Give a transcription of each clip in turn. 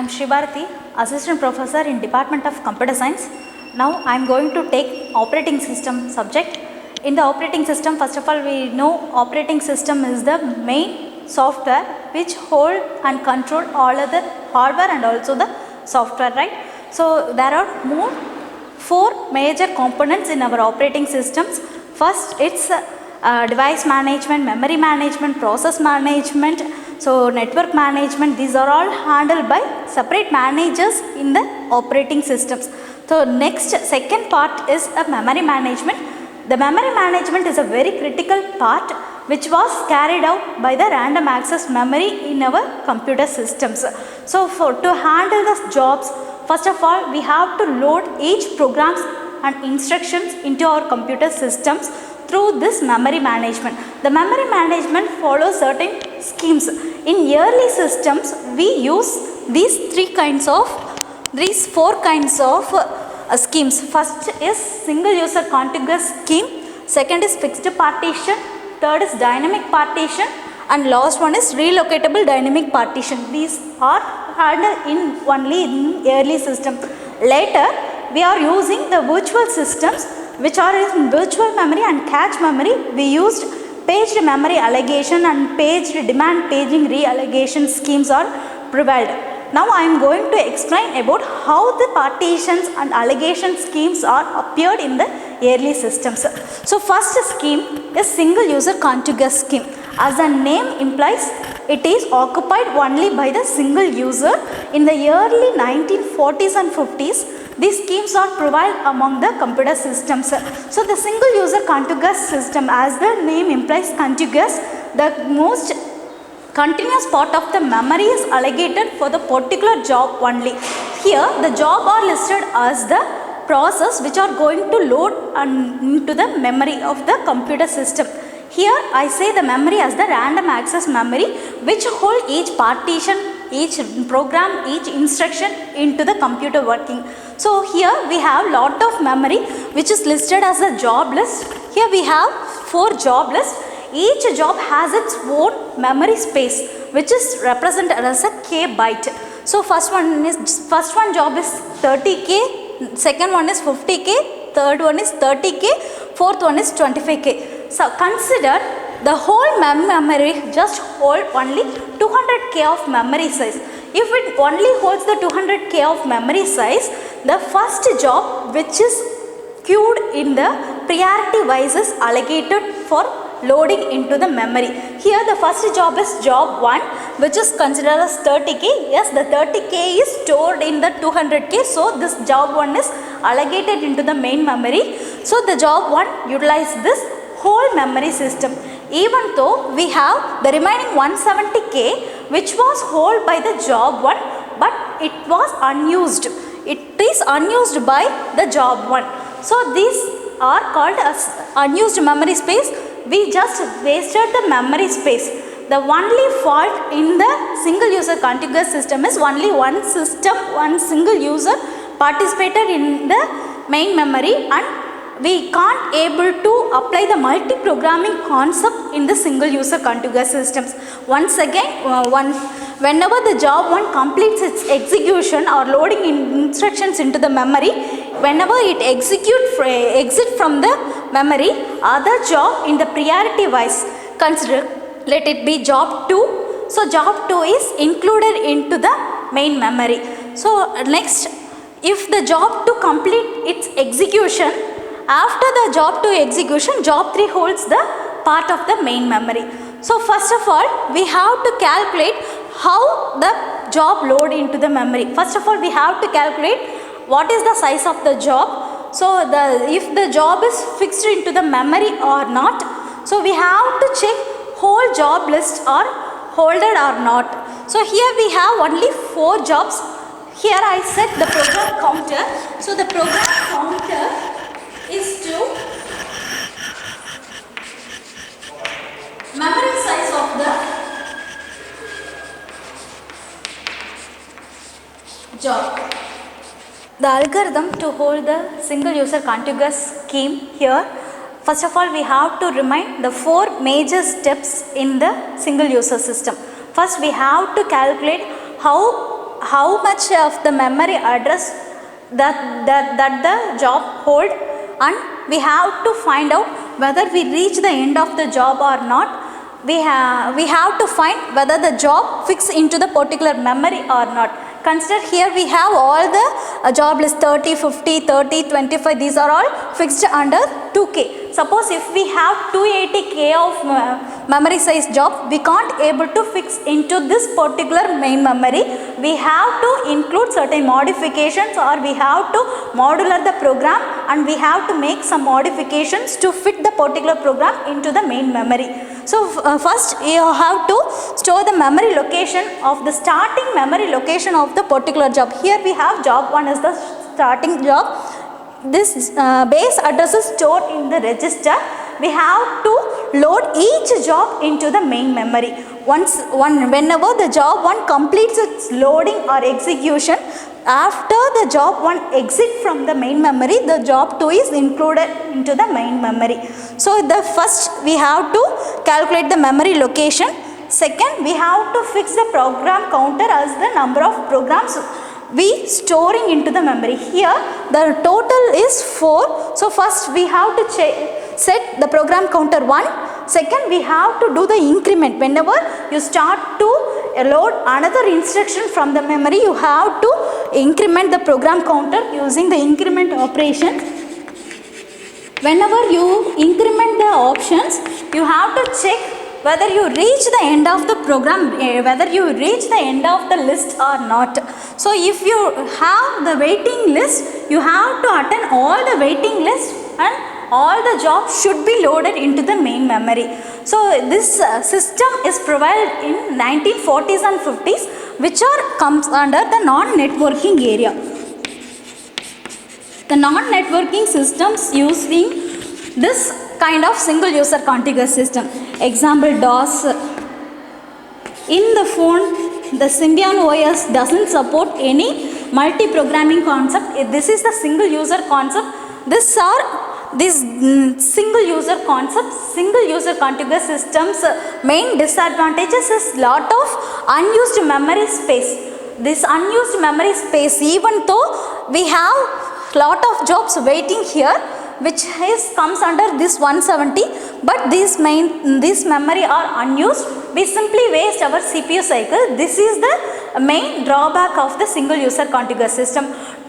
I am Shribharati, Assistant Professor in Department of Computer Science. Now I am going to take operating system subject. In the operating system, first of all, we know operating system is the main software which hold and control all other hardware and also the software, right? So there are four major components in our operating systems. First, it's device management, memory management, process management, so network management. These are all handled by separate managers in the operating systems. So next, second part is a memory management. The memory management is a very critical part which was carried out by the random access memory in our computer systems. So to handle the jobs, first of all, we have to load each programs and instructions into our computer systems through this memory management. The memory management follows certain schemes. In early systems, we use these four kinds of schemes. First is single user contiguous scheme, second is fixed partition, third is dynamic partition, and last one is relocatable dynamic partition. These are handled only in early system. Later, we are using the virtual systems which are in virtual memory and cache memory. We used paged memory allocation and paged demand paging reallocation schemes are prevailed. Now I am going to explain about how the partitions and allocation schemes are appeared in the early systems. So first scheme is single user contiguous scheme. As the name implies, it is occupied only by the single user. In the early 1940s and 50s, these schemes are prevalent among the computer systems. So the single user contiguous system, as the name implies contiguous, the most continuous part of the memory is allocated for the particular job only. Here the job are listed as the process which are going to load into the memory of the computer system. Here I say the memory as the random access memory which hold each partition, each program, each instruction into the computer working. So here we have lot of memory which is listed as a job list. Here we have 4 job lists. Each job has its own memory space which is represented as a k byte. So first one job is 30k, second one is 50k, third one is 30k, fourth one is 25k. So consider the whole memory just hold only 200k of memory size. If it only holds the 200k of memory size, the first job which is queued in the priority wise is allocated for loading into the memory. Here the first job is job 1 which is considered as 30k. Yes, the 30k is stored in the 200k. So this job 1 is allocated into the main memory. So the job 1 utilizes this whole memory system. Even though we have the remaining 170k which was held by the job 1 but it was unused. It is unused by the job 1. So these are called as unused memory space. We just wasted the memory space. The only fault in the single user contiguous system is only one single user participated in the main memory, and we can't able to apply the multi-programming concept in the single user contiguous systems. Once again, whenever the job 1 completes its execution or loading instructions into the memory, whenever it exit from the memory, other job in the priority wise, consider, let it be job 2. So job 2 is included into the main memory. So next, if the job 2 complete its execution, after the job 2 execution, job 3 holds the part of the main memory. So first of all, we have to calculate how the job load into the memory. First of all, we have to calculate what is the size of the job. So if the job is fixed into the memory or not. So we have to check whole job list are holded or not. So here we have only 4 jobs. Here I set the program counter. So the program counter is to memory size of the job. The algorithm to hold the single user contiguous scheme here, first of all we have to remind the 4 major steps in the single user system. First we have to calculate how how much of the memory address that the job hold, and we have to find out whether we reach the end of the job or not. We have to find whether the job fits into the particular memory or not. Consider here we have all the job list 30, 50, 30, 25, these are all fixed under 2K. Suppose if we have 280K of memory size job, we can't able to fix into this particular main memory. We have to include certain modifications, or we have to modular the program, and we have to make some modifications to fit the particular program into the main memory. So first you have to store the memory location of the starting memory location of the particular job. Here we have job 1 is the starting job. This base address is stored in the register. We have to load each job into the main memory. Whenever the job 1 completes its loading or execution, after the job 1 exit from the main memory, the job 2 is included into the main memory. So the first we have to calculate the memory location. Second, we have to fix the program counter as the number of programs we storing into the memory. Here the total is 4. So first we have to set the program counter 1. Second, we have to do the increment. Whenever you start to load another instruction from the memory, you have to increment the program counter using the increment operation. Whenever you increment the options, you have to check whether you reach the end of the program, whether you reach the end of the list or not. So if you have the waiting list, you have to attend all the waiting list, and all the jobs should be loaded into the main memory. So this system is provided in 1940s and 50s, which comes under the non-networking area. The non-networking systems using this kind of single user contiguous system. Example DOS. In the phone, the Symbian OS doesn't support any multi-programming concept. This is the single user concept. This single user concept, single user contiguous systems main disadvantages is lot of unused memory space. This unused memory space, even though we have lot of jobs waiting here, which comes under this 170, but this memory are unused, we simply waste our CPU cycle. This is the main drawback of the single user contiguous system.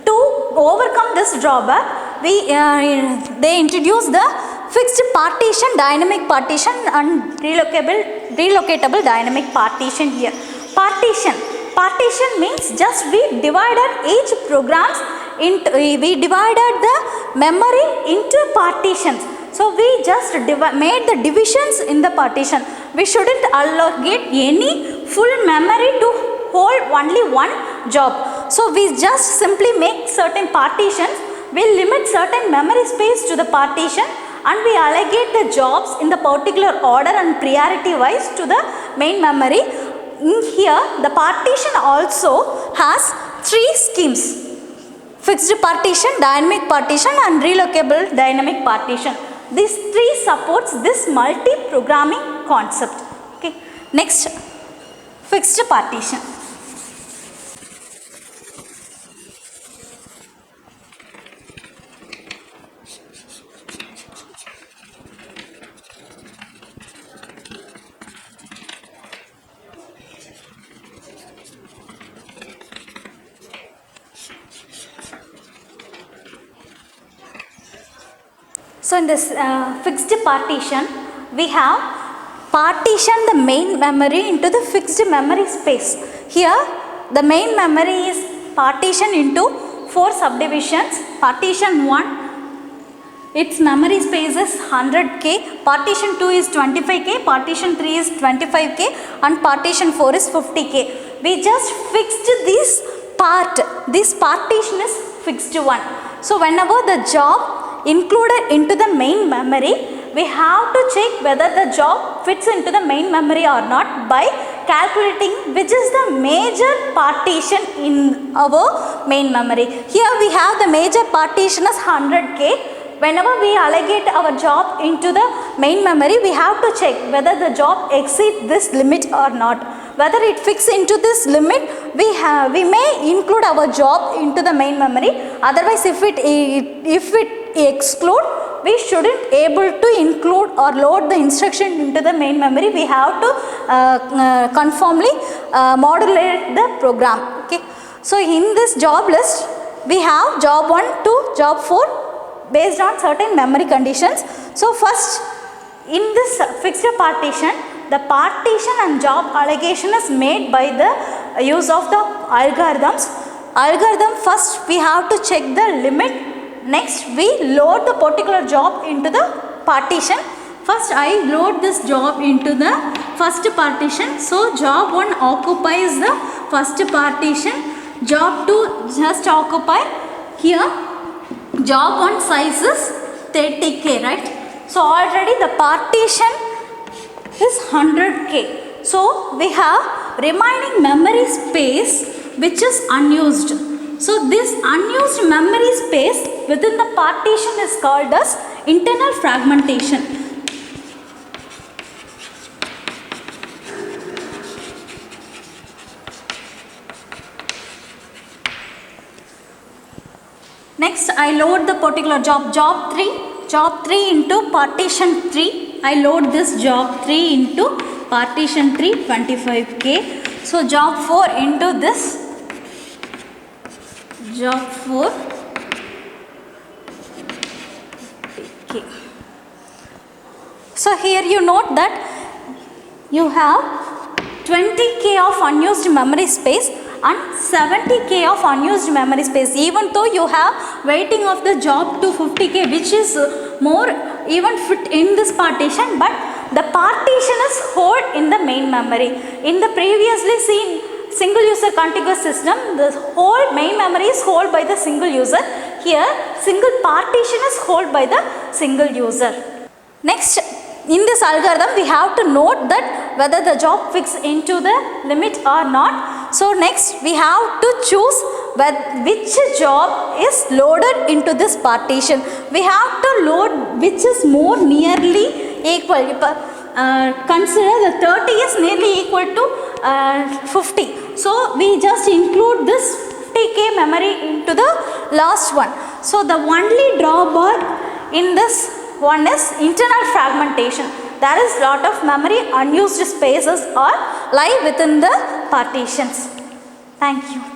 To overcome this drawback, they introduce the fixed partition, dynamic partition, and relocatable dynamic partition here. Partition means just we divided each programs into, we divided the memory into partitions. So we just made the divisions in the partition. We shouldn't allocate any full memory to hold only one job. So we just simply make certain partitions. We limit certain memory space to the partition, and we allocate the jobs in the particular order and priority wise to the main memory. In here, the partition also has 3 schemes: fixed partition, dynamic partition, and relocable dynamic partition. These 3 supports this multi-programming concept. Okay. Next, fixed partition. So in this fixed partition, we have partitioned the main memory into the fixed memory space. Here the main memory is partitioned into 4 subdivisions. Partition 1, its memory space is 100K, partition 2 is 25K, partition 3 is 25K, and partition 4 is 50K. We just fixed this part. This partition is fixed one. So whenever the job included into the main memory, we have to check whether the job fits into the main memory or not by calculating which is the major partition in our main memory. Here we have the major partition as 100K. Whenever we allocate our job into the main memory, we have to check whether the job exceeds this limit or not. Whether it fits into this limit, we may include our job into the main memory. Otherwise, if it exclude, we shouldn't able to include or load the instruction into the main memory. We have to conformly modulate the program. Okay. So in this job list, we have job 1 to job 4 based on certain memory conditions. So first, in this fixed partition, the partition and job allocation is made by the use of the algorithms. Algorithm, first we have to check the limit. Next we load the particular job into the partition. First I load this job into the first partition. So job 1 occupies the first partition. Job 2 just occupy here. Job 1 size is 30K, right? So already the partition is 100K. So we have remaining memory space which is unused. So this unused memory space within the partition is called as internal fragmentation. Next I load the particular job 3 into partition 3. I load this job 3 into partition 3, 25K. So job 4 into this job 4, okay. So here you note that you have 20K of unused memory space and 70K of unused memory space, even though you have weighting of the job to 50K, which is more even fit in this partition, but the partition is held in the main memory. In the previously seen single user contiguous system, the whole main memory is held by the single user. Here single partition is held by the single user. Next, in this algorithm we have to note that whether the job fits into the limit or not. So next we have to choose which job is loaded into this partition. We have to load which is more nearly equal. Consider the 30 is nearly equal to 50. So we just include this 50K memory into the last one. So the only drawback in this one is internal fragmentation. There is lot of memory unused spaces or lie within the partitions. Thank you.